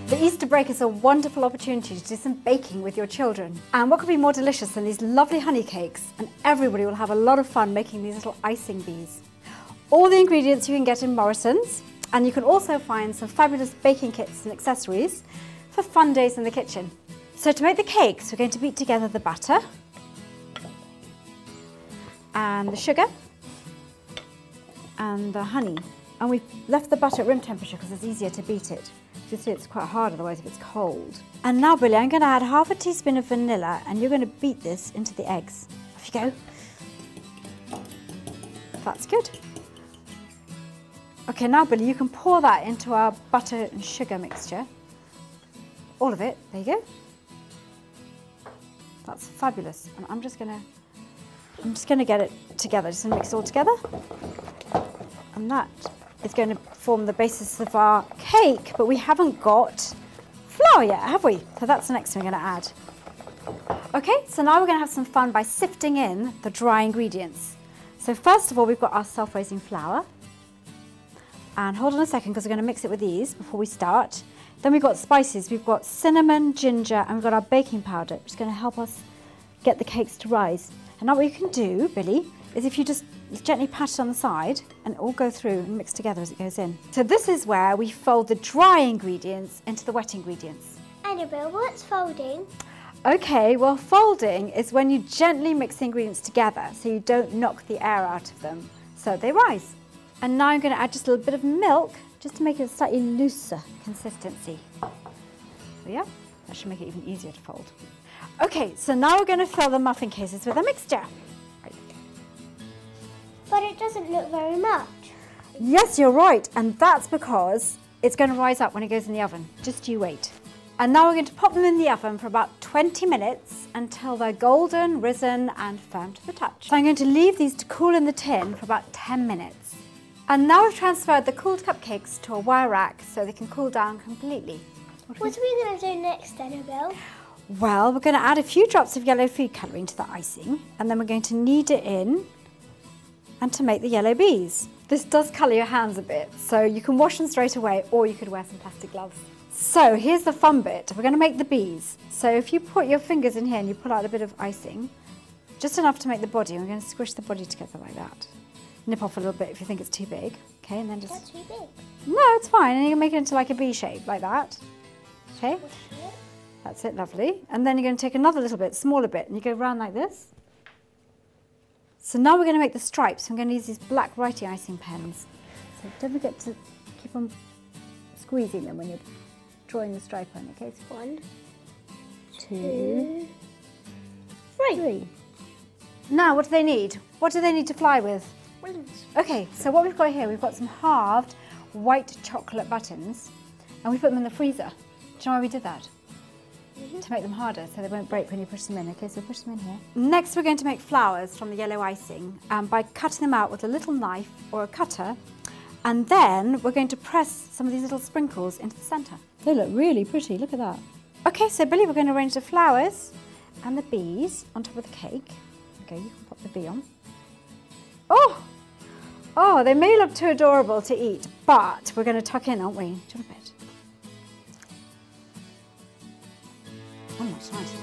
The Easter break is a wonderful opportunity to do some baking with your children. And what could be more delicious than these lovely honey cakes? And everybody will have a lot of fun making these little icing bees. All the ingredients you can get in Morrisons, and you can also find some fabulous baking kits and accessories for fun days in the kitchen. So to make the cakes, we're going to beat together the butter and the sugar and the honey. And we've left the butter at room temperature because it's easier to beat it. You see it's quite hard otherwise if it's cold. And now, Billy, I'm going to add half a teaspoon of vanilla and you're going to beat this into the eggs. Off you go. That's good. Okay, now, Billy, you can pour that into our butter and sugar mixture. All of it. There you go. That's fabulous. And I'm just going to get it together. Just going to mix it all together. And that is going to form the basis of our cake, but we haven't got flour yet, have we? So that's the next thing we're going to add. Okay, so now we're going to have some fun by sifting in the dry ingredients. So first of all, we've got our self-raising flour. And hold on a second, because we're going to mix it with these before we start. Then we've got spices. We've got cinnamon, ginger, and we've got our baking powder, which is going to help us get the cakes to rise. And now what you can do, Billy, is if you just gently pat it on the side and it all go through and mix together as it goes in. So this is where we fold the dry ingredients into the wet ingredients. Annabel, what's folding? Okay, well, folding is when you gently mix the ingredients together so you don't knock the air out of them so they rise. And now I'm going to add just a little bit of milk just to make it a slightly looser consistency. So yeah, that should make it even easier to fold. Okay, so now we're going to fill the muffin cases with a mixture. But it doesn't look very much. Yes, you're right, and that's because it's going to rise up when it goes in the oven. Just you wait. And now we're going to pop them in the oven for about 20 minutes until they're golden, risen, and firm to the touch. So I'm going to leave these to cool in the tin for about 10 minutes. And now we've transferred the cooled cupcakes to a wire rack so they can cool down completely. What are we going to do next, Annabel? Well, we're going to add a few drops of yellow food colouring to the icing, and then we're going to knead it in and to make the yellow bees. This does colour your hands a bit, so you can wash them straight away or you could wear some plastic gloves. So here's the fun bit. We're going to make the bees. So if you put your fingers in here and you pull out a bit of icing, just enough to make the body, and we're going to squish the body together like that. Nip off a little bit if you think it's too big. Okay, and then just... That's too big. No, it's fine. And you can make it into like a bee shape, like that. Okay? That's it, lovely. And then you're going to take another little bit, smaller bit, and you go round like this. So now we're going to make the stripes. I'm going to use these black writing icing pens. So don't forget to keep on squeezing them when you're drawing the stripe on, okay? So 1, 2, 3. Now, what do they need? What do they need to fly with? Wings. Okay, so what we've got here, we've got some halved white chocolate buttons, and we put them in the freezer. Do you know why we did that? To make them harder so they won't break when you push them in. Okay, so push them in here. Next we're going to make flowers from the yellow icing by cutting them out with a little knife or a cutter, and then we're going to press some of these little sprinkles into the centre. They look really pretty, look at that. Okay, so Billy, we're going to arrange the flowers and the bees on top of the cake. Okay, you can pop the bee on. Oh, they may look too adorable to eat, but we're going to tuck in, aren't we? Do you want a bit? Oh, that's nice.